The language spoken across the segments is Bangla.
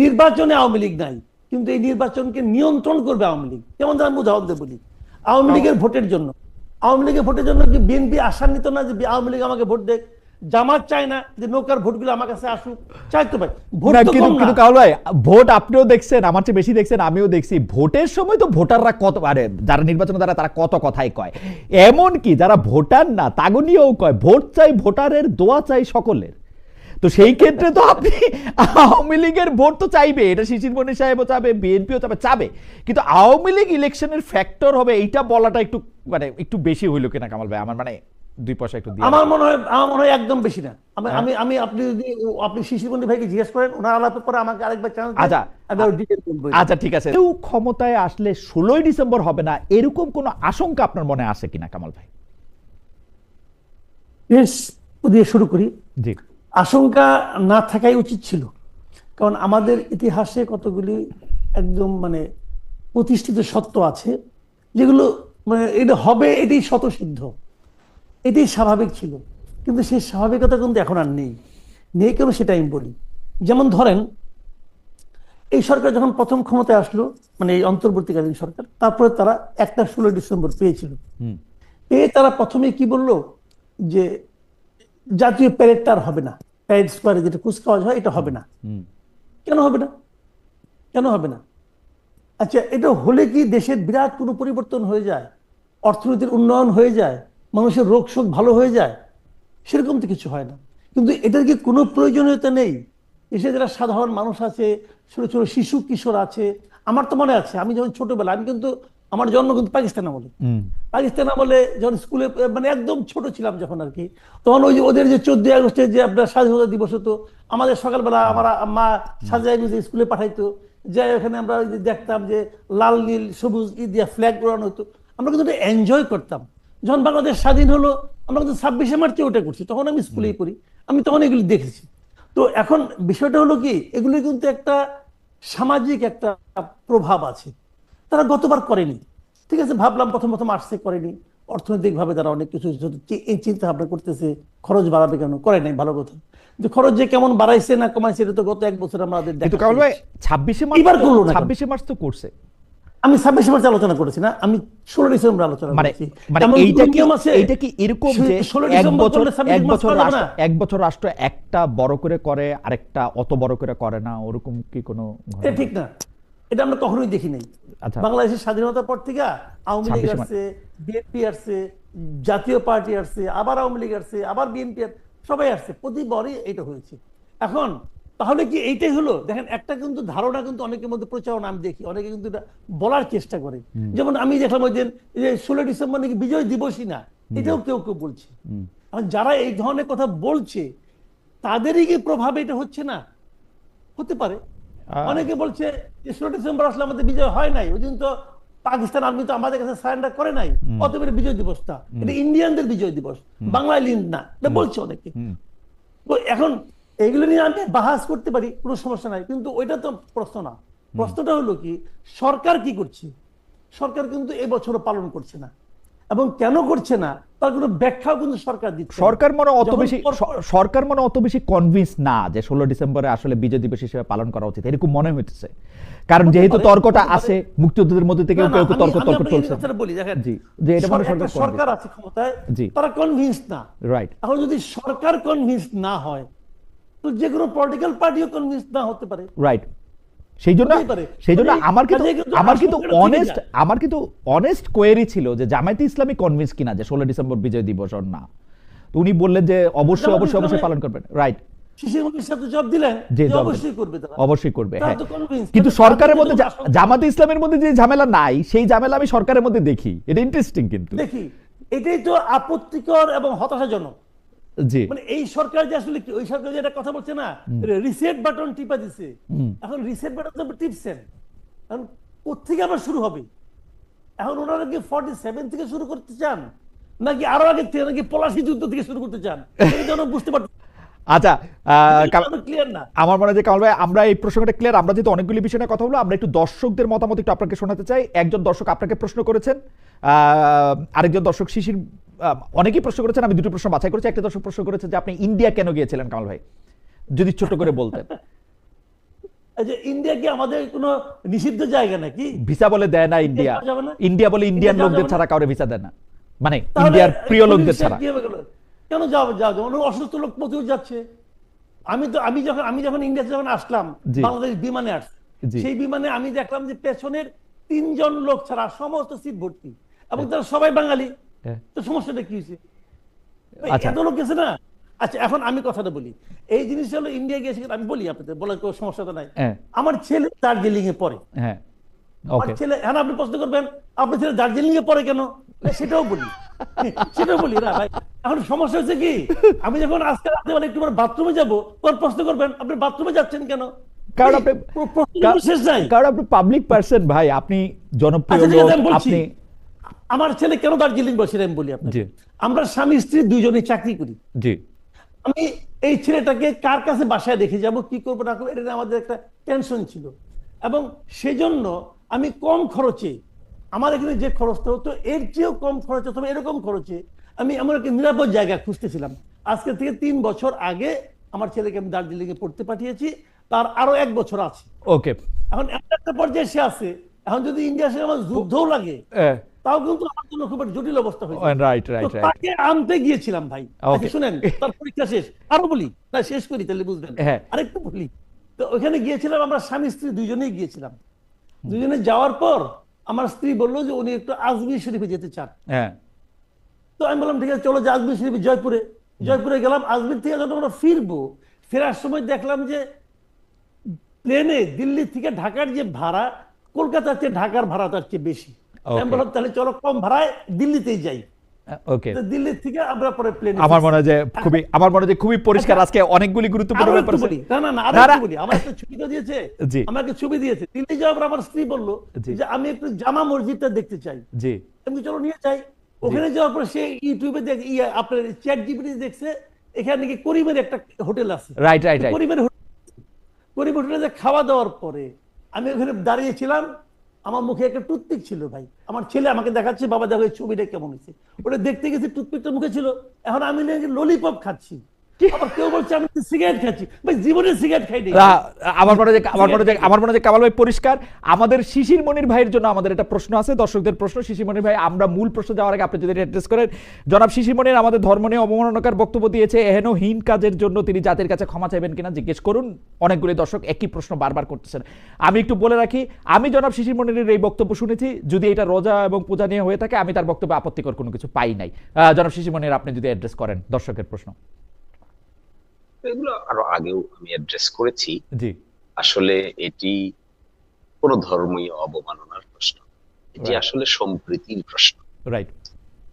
নির্বাচনে আওয়ামী লীগ নাই, কিন্তু এই নির্বাচনকে নিয়ন্ত্রণ করবে আওয়ামী লীগ। যেমন আমি উদাহরণ দিয়ে বলি, আওয়ামী লীগের ভোটের জন্য কি বিএনপি আশান্বিত না যে আওয়ামী লীগ আমাকে ভোট দেয়? জামাত চায় না যে নৌকার ভোটগুলো আমার কাছে আসুক? চাই তো ভাই, ভোট তো কম না। কিন্তু কাউল ভাই, ভোট আপনিও দেখছেন, আমার চেয়ে বেশি দেখছেন, আমিও দেখছি। ভোটের সময় তো ভোটাররা কত, আরে যারা নির্বাচনে তারা কত কথাই কয়, এমন কি যারা ভোটার না তাগো নিয়েও কয় ভোট চাই ভোটারের, দোয়া চাই সকলের। তো সেই ক্ষেত্রে তো আপনি আওয়ামী লীগের ভোট তো চাইবে, এটা শিশির মনি সাহেবও চাবে, বিএনপিও চাবে, কিন্তু আওয়ামী লীগ ইলেকশনের ফ্যাক্টর হবে এইটা বলাটা একটু একটু বেশি হইল কিনা কামাল ভাই? আমার দুই পয়সা একটু দিয়ে আমার মনে হয় একদম বেশি না। আমি আপনি শিশির মনি ভাইকে জিজ্ঞেস করেন, ওনার আলাপের পরে আমাকে আরেকবার চ্যানেল। আচ্ছা ঠিক আছে। ক্ষমতায় আসলে 16ই ডিসেম্বর হবে না এরকম কোন আশঙ্কা আপনার মনে আছে কিনা কামাল ভাই? দিয়ে শুরু করি। জি। আশঙ্কা না থাকাই উচিত ছিল, কারণ আমাদের ইতিহাসে কতগুলি একদম প্রতিষ্ঠিত সত্য আছে যেগুলো এটা হবে, এটাই স্বতঃসিদ্ধ, এটাই স্বাভাবিক ছিল। কিন্তু সেই স্বাভাবিকতা কিন্তু এখন আর নেই কেন সেটা আমি বলি। যেমন ধরেন, এই সরকার যখন প্রথম ক্ষমতায় আসলো, এই অন্তর্বর্তীকালীন সরকার, তারপরে তারা একটা 16 ডিসেম্বর পেয়েছিল। পেয়ে তারা প্রথমে কি বলল যে জাতীয় প্যারেডটা আর হবে না, প্যারেড স্কোয়ারে যেটা কুচকাওয়াজ হয় এটা হবে না। কেন হবে না? আচ্ছা, এটা হলে কি দেশের বিরাট কোনো পরিবর্তন হয়ে যায়, অর্থনীতির উন্নয়ন হয়ে যায়, মানুষের রোগ শোক ভালো হয়ে যায়? সেরকম তো কিছু হয় না। কিন্তু এটার কি কোনো প্রয়োজনীয়তা নেই? দেশে যারা সাধারণ মানুষ আছে, ছোট ছোট শিশু কিশোর আছে, আমার তো মনে আছে আমি যখন ছোটবেলা, আমি কিন্তু আমার জন্ম কিন্তু পাকিস্তান আমলে, যখন স্কুলে একদম ছোট ছিলাম যখন আর কি, তখন ওই যে ওদের যে 14ই আগস্টে যে আপনার স্বাধীনতা দিবস হতো, আমাদের সকালবেলা আমার মা সাজায় গুজে স্কুলে পাঠাইতো, যাই ওখানে আমরা দেখতাম যে লাল নীল সবুজ দিয়া ফ্ল্যাগ উড়ানো হতো, আমরা কিন্তু এনজয় করতাম। যখন বাংলাদেশ স্বাধীন হলো, আমরা কিন্তু 26শে মার্চে ওটা করছি, তখন আমি স্কুলেই পড়ি, আমি তখন এগুলি দেখেছি। তো এখন বিষয়টা হলো কি, এগুলি কিন্তু একটা সামাজিক একটা প্রভাব আছে, তারা গতবার করেনি, ঠিক আছে, ভাবলাম প্রথম আসছে, করেনি, অর্থনৈতিক ভাবে তারা অনেক কিছু এই চিন্তা ভাবনা করতেছে, খরচ বাড়াবে কেন, করে নাই, ভালো কথা। যে খরচ যে কেমন বাড়াইছে না কমাইছে এটা তো গত এক বছর আমাদের দেখা। 26শে মার্চ তো করছে, আমি 26শে মার্চ আলোচনা করেছি না, আমি 16 ডিসেম্বর আলোচনা করেছি। এইটা কি এরকম যে এক বছর রাষ্ট্র একটা বড় করে করে আরেকটা অত বড় করে করে না, ওরকম কি কোনো? ঠিক না, এটা আমরা কখনোই দেখি নাই। বাংলাদেশের স্বাধীনতার পর থেকে আওয়ামী লীগ আসছে, বিএনপি আসছে, জাতীয় পার্টি আসছে, আবার আওয়ামী লীগ আসছে, আবার বিএনপি, সবাই আসছে, প্রতিবারই এটা হয়েছে। এখন তাহলে কি এইটাই হলো? দেখেন, একটা কিন্তু ধারণা কিন্তু অনেকের মধ্যে প্রচারণা আমি দেখি, অনেকে কিন্তু এটা বলার চেষ্টা করে। যেমন আমি দেখলাম ওই দিন যে 16 ডিসেম্বর নাকি বিজয় দিবসই না, এটাও কেউ কেউ বলছে। এখন যারা এই ধরনের কথা বলছে তাদেরই কি প্রভাবে এটা হচ্ছে না? হতে পারে। অনেকে বলছে যে 16 ডিসেম্বর আসলে আমাদের বিজয় হয় নাই, ওই দিন তো পাকিস্তান আর্মি তো আমাদের কাছে সারেন্ডার করে নাই, অতএব বিজয় দিবসটা এটা ইন্ডিয়ানদের বিজয় দিবস, বাংলায় না, এটা বলছে অনেকে। তো এখন এইগুলো নিয়ে আমি বাহাস করতে পারি, কোনো সমস্যা নাই, কিন্তু ওইটা তো প্রশ্ন না। প্রশ্নটা হলো কি, সরকার কি করছে? সরকার কিন্তু এবছরও পালন করছে না, এবং কেন করছে না তার কোনো ব্যাখ্যাও কিন্তু সরকার দিচ্ছে। সরকার মনে অত বেশি কনভিন্স না যে 16 ডিসেম্বরে আসলে বিজয় দিবস হিসেবে পালন করা উচিত, এরকম মনে হইতেছে। কারণ যেহেতু তর্কটা আছে মুক্তিযোদ্ধাদের মধ্যে থেকে কেউ তর্ক চলছে। বলি দেখেন, যে এটা সরকার আছে ক্ষমতায়, তারা কনভিন্স না, রাইট? এখন যদি সরকার কনভিন্স না হয়, তো যে কোনো পলিটিক্যাল পার্টিও কনভিন্স না হতে পারে, রাইট? সেই জন্য আমার কিন্তু অনেস্ট কোয়েরি ছিল যে জামায়াতে ইসলামী কনভিন্স কিনা যে 16 ডিসেম্বর বিজয় দিবস না। তো উনি বললেন যে অবশ্যই পালন করবেন, রাইট? অবশ্যই করবে, হ্যাঁ। কিন্তু সরকারের মধ্যে জামায়াতে ইসলামের মধ্যে যে ঝামেলা নাই, সেই ঝামেলা আমি সরকারের মধ্যে দেখি। এটা ইন্টারেস্টিং, কিন্তু দেখি এটাই তো আপত্তিকর এবং হতাশাজনক। এই সরকার যে আসলে ওই সরকার যে একটা কথা বলছে না, রিসেট বাটন টিপা দিছে, এখন রিসেট বাটন টিপছেন, এখন কোথেকে আবার শুরু হবে? এখন ওনারা কি 47 থেকে শুরু করতে চান, নাকি আরো আগে থেকে, নাকি পলাশী যুদ্ধ থেকে শুরু করতে চান? এই জন্য বুঝতে পারছি। আচ্ছা, ক্লিয়ার না আমার মনে হয় যে কামাল ভাই, আমরা এই প্রসঙ্গটা ক্লিয়ার। আমরা যেহেতু অনেকগুলি বিষয় নিয়ে কথা বলবো, আমরা একটু দর্শকদের মতামত একটু আপনাকে শোনাতে চাই। একজন দর্শক আপনাকে প্রশ্ন করেছেন, আরেকজন দর্শক শিশির, অনেকেই প্রশ্ন করেছেন, আমি দুটো প্রশ্ন বাছাই করেছি। একটা দর্শক প্রশ্ন করেছে যে আপনি ইন্ডিয়া কেন গিয়েছিলেন কামাল ভাই, যদি ছোট করে বলতেন। এই যে ইন্ডিয়া কি আমাদের কোনো নিষিদ্ধ জায়গা নাকি? ভিসা বলে দেয় না ইন্ডিয়া, যাওয়া যাবে না? ইন্ডিয়া বলে ইন্ডিয়ান যাওয়া লোকদের যাবে না? ছাড়া কাউরে ভিসা দেয় না, মানে তাহলে ইন্ডিয়ার প্রিয় এই লোকদের পুলিশ ছাড়া। কি হবে গেলো? কেন যাও যাও যাও? অসুস্থ লোক প্রচুর যাচ্ছে। আমি যখন ইন্ডিয়াতে যখন আসলাম, জি। বাংলাদেশ বিমানে আসছি, জি। সেই বিমানে আমি দেখলাম যে পেছনের 3 জন লোক ছাড়া সমস্ত সিট ভর্তি, এবং তারা সবাই বাঙালি। হ্যাঁ। তো সমস্যাটা কি হয়েছে? আচ্ছা। এত লোক গেছে না। আচ্ছা, এখন আমি কথাটা বলি, এই জিনিসটা হলো ইন্ডিয়া গিয়েছে, আমি বলি আপনাদের, বলার কোনো সমস্যা তো নাই। হ্যাঁ। আমার ছেলে দার্জিলিং এ পড়ে। হ্যাঁ, আমার ওকে। ছেলে, হ্যাঁ, আপনি প্রশ্ন করবেন আপনার ছেলে দার্জিলিং এ পড়ে কেন, সেটাও বলি। সেটাও বলি না ভাই। এখন সমস্যা হচ্ছে কি, আমি যখন আজকে রাতে বেলা একটু বাথরুমে যাবো, তখন প্রশ্ন করবেন আপনি বাথরুমে যাচ্ছেন কেন? কারণ আপনি প্রশ্ন শেষ নাই। কারণ আপনি পাবলিক পারসন ভাই, আপনি জনপ্রিয় আচ্ছা, ঠিক লোক, আছে, আমি বলছি। আপনি। আমার ছেলে কেন দার্জিলিং বসে আমি বলি আপনাকে। জি। আমরা স্বামী স্ত্রী দুইজনেই চাকরি করি। জি। আমি এই ছেলেটাকে কার কাছে বাসায় রেখে যাব, কি করবো না করবো, এটা নিয়ে আমাদের একটা টেনশন ছিল, এবং সেজন্য আমি কম খরচে, আমার এখানে যে খরচটা হতো এর চেয়েও কম খরচে, তবে এরকম খরচে আমি এমন একটা নিরাপদ জায়গা খুঁজতেছিলাম। আজকে থেকে 3 বছর আগে আমার ছেলেকে আমি দার্জিলিং এ পড়তে পাঠিয়েছি, তার আরো 1 বছর আছে। ওকে। এখন এমন একটা পর্যায়ে সে আছে, এখন যদি ইন্ডিয়ার সাথে আমার যুদ্ধও লাগে, তাও কিন্তু আমার জন্য খুব একটা জটিল অবস্থা হয়েছে। রাইট তো রাইট রাইট। তাকে আনতে গিয়েছিলাম ভাই। Okay. আচ্ছা, শুনেন, তার পরীক্ষা শেষ, আরো বলি না, শেষ করি তাহলে বুঝবেন। হ্যাঁ। আরেকটু বলি। তো ওখানে গিয়েছিলাম, আমরা স্বামী স্ত্রী দুইজনেই গিয়েছিলাম। দুইজনে যাওয়ার পর আমার স্ত্রী বললো যে উনি একটু আজমির শরীফে যেতে চান। হ্যাঁ। তো আমি বললাম ঠিক আছে, চলো যে আজমির শরীফে, জয়পুরে গেলাম। আজমির থেকে যখন আমরা ফিরবো, ফেরার সময় দেখলাম যে প্লেনে দিল্লি থেকে ঢাকার যে ভাড়া, কলকাতার চেয়ে ঢাকার ভাড়া তার চেয়ে বেশি। আমি বললাম তাহলে চলো কম ভাড়ায় দিল্লিতেই যাই। ওকে। তো দিল্লি থেকে আমরা পরে প্লেনে, আমার মনে হয় যে খুবই পরিষ্কার। আজকে অনেকগুলি গুরুত্বপূর্ণ ব্যাপার আছে। আমার একটা ছবি তো দিয়েছে, জি। আমাকে ছবি দিয়েছে। দিল্লি যাওয়ার পর আমার স্ত্রী বললো জি। যে আমি একটু জামা মসজিদটা দেখতে চাই। জি। আমি চলো নিয়ে যাই। ওখানে যাওয়ার পর সে ইউটিউবে আপনার চ্যাট জিপিটি দেখছে, এখানে নাকি করিমের একটা হোটেল আছে। Right right right. করিমের হোটেলে যে খাওয়া দাওয়ার পরে আমি ওখানে দাঁড়িয়েছিলাম, আমার মুখে একটা টুথপিক ছিল ভাই। আমার ছেলে আমাকে দেখাচ্ছে, বাবা দেখো এই ছবিটা কেমন হয়েছে। ওটা দেখতে গেছি, টুথপিকটা মুখে ছিল। এখন আমি ললিপপ খাচ্ছি, আবার কেউ বলছে আমি সিগারেট খাচ্ছি। ভাই জীবনে সিগারেট খাইনি। আমার মনে হয় কামাল ভাই পরিষ্কার। আমাদের শিশির মনির ভাইয়ের জন্য আমাদের একটা প্রশ্ন আছে, দর্শকদের প্রশ্ন। শিশির মনির ভাই, আমরা মূল প্রশ্ন যাওয়ার আগে আপনি যদি অ্যাড্রেস করেন। জনাব শিশির মনির আমাদের ধর্ম নিয়ে অবমাননাকার বক্তব্য দিয়েছে, এহেনহীন কাজের জন্য তিনি জাতির কাছে ক্ষমা চাইবেন কিনা জিজ্ঞেস করুন। অনেকগুলি দর্শক একই প্রশ্ন বারবার করতেছেন। আমি একটু বলে রাখি, আমি জনাব শিশির মনিরের এই বক্তব্য শুনেছি, যদি এটা রোজা এবং পূজা নিয়ে হয়ে থাকে, আমি তার বক্তব্যে আপত্তিকর কোনো কিছু পাই নাই। জনাব শিশির মনির, আপনি যদি অ্যাড্রেস করেন দর্শকের প্রশ্ন। এগুলো আরো আগেও আমি অ্যাড্রেস করেছি। জি। আসলে এটি কোন ধর্মীয় অবমাননার প্রশ্ন, এটি আসলে সম্প্রীতির প্রশ্ন। রাইট।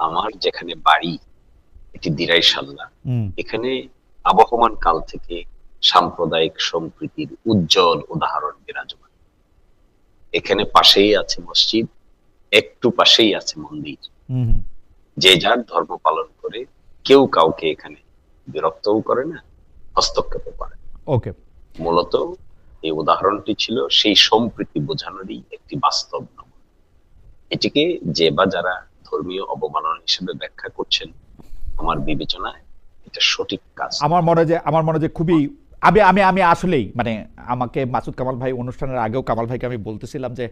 আমার যেখানে বাড়ি, এটি দিরাইশাল্লা, এখানে আবহমান কাল থেকে সাম্প্রদায়িক সম্প্রীতির উজ্জ্বল উদাহরণ বিরাজমান। এখানে পাশেই আছে মসজিদ, একটু পাশেই আছে মন্দির। যে যার ধর্ম পালন করে, কেউ কাউকে এখানে বিরক্তও করে না, হস্তক্ষেপও করে। ওকে। মূলত এই উদাহরণটি ছিল সেই সম্প্রীতি বোঝানোরই একটি বাস্তব নমুনা। এটিকে যে বা যারা ধর্মীয় অবমাননা হিসেবে ব্যাখ্যা করছেন, আমার বিবেচনায় এটা সঠিক কাজ। আমার মনে যে খুবই, আমি আসলেই মানে, আমাকে মাসুদ কামাল ভাই অনুষ্ঠানের আগেও কামাল ভাইকে আমি বলতেছিলাম যে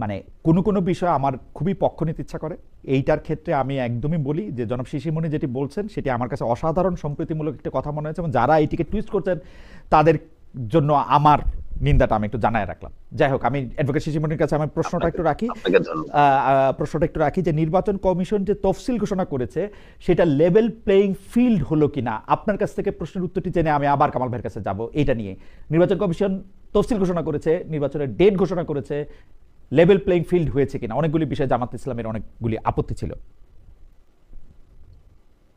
মানে কোনো বিষয় আমার খুবই পক্ষ নিতে ইচ্ছা করে। এইটার ক্ষেত্রে আমি একদমই বলি যে জনাব শিশিরমণি যেটি বলছেন সেটি আমার কাছে অসাধারণ সম্প্রীতিমূলক একটা কথা মনে হয়েছে, এবং যারা এইটিকে টুইস্ট করছেন তাদের জন্য আমার নিন্দাটা আমি একটু জানায় রাখলাম। যাই হোক, আমি অ্যাডভোকেট শিশিরমণির কাছে আমার প্রশ্নটা একটু রাখি যে নির্বাচন কমিশন যে তফসিল ঘোষণা করেছে সেটা লেভেল প্লেইং ফিল্ড হলো কিনা, আপনার কাছ থেকে প্রশ্নের উত্তরটি জেনে আমি আবার কামাল ভাইয়ের কাছে যাব। এটা নিয়ে নির্বাচন কমিশন তফসিল ঘোষণা করেছে, নির্বাচনের ডেট ঘোষণা করেছে, লেভেল প্লেইং ফিল্ড হয়েছে কিনা, অনেকগুলি বিষয়ে জামাত ইসলামের অনেকগুলি আপত্তি ছিল।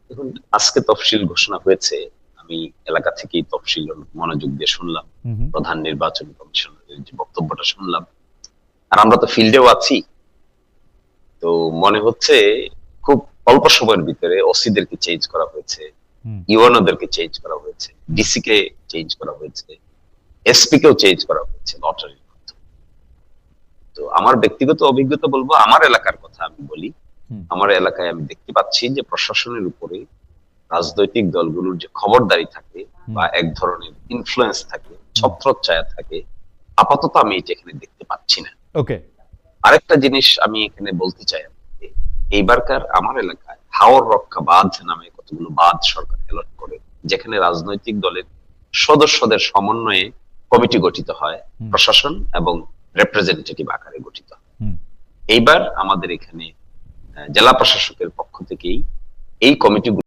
দেখুন, আজকে তফসিল ঘোষণা হয়েছে, আমি এলাকা থেকেই তফসিল মনোযোগ দিয়ে শুনলাম, প্রধান নির্বাচন কমিশনারের যে বক্তব্যটা শুনলাম, আর আমরা তো ফিল্ডেও আছি। তো মনে হচ্ছে খুব অল্প সময়ের ভিতরে ওসিদেরকে চেঞ্জ করা হয়েছে, ইউএনওদেরকে চেঞ্জ করা হয়েছে, ডিসি কে চেঞ্জ করা হয়েছে, এসপি কেও চেঞ্জ করা হয়েছে লটারির মাধ্যমে। তো আমার ব্যক্তিগত অভিজ্ঞতা বলবো, আমার এলাকার কথা আমি বলি, আমার এলাকায় আমি দেখতে পাচ্ছি যে প্রশাসনের উপরে রাজনৈতিক দলগুলোর যে খবরদারি থাকে বা এক ধরনের ইনফ্লুয়েন্স থাকে, ছত্রচ্ছায়া থাকে, আপাতত আমি এটা এখানে দেখতে পাচ্ছি না। ওকে, আরেকটা জিনিস আমি এখানে বলতে চাই আপনাকে, এইবারকার আমার এলাকায় হাওর রক্ষা বাঁধ নামে কতগুলো বাঁধ সরকার অ্যালট করে, যেখানে রাজনৈতিক দলের সদস্যদের সমন্বয়ে কমিটি গঠিত হয়, প্রশাসন এবং রিপ্রেজেন্টেটিভ আকারে গঠিত হয়। এইবার আমাদের এখানে জেলা প্রশাসকের পক্ষ থেকেই এই কমিটি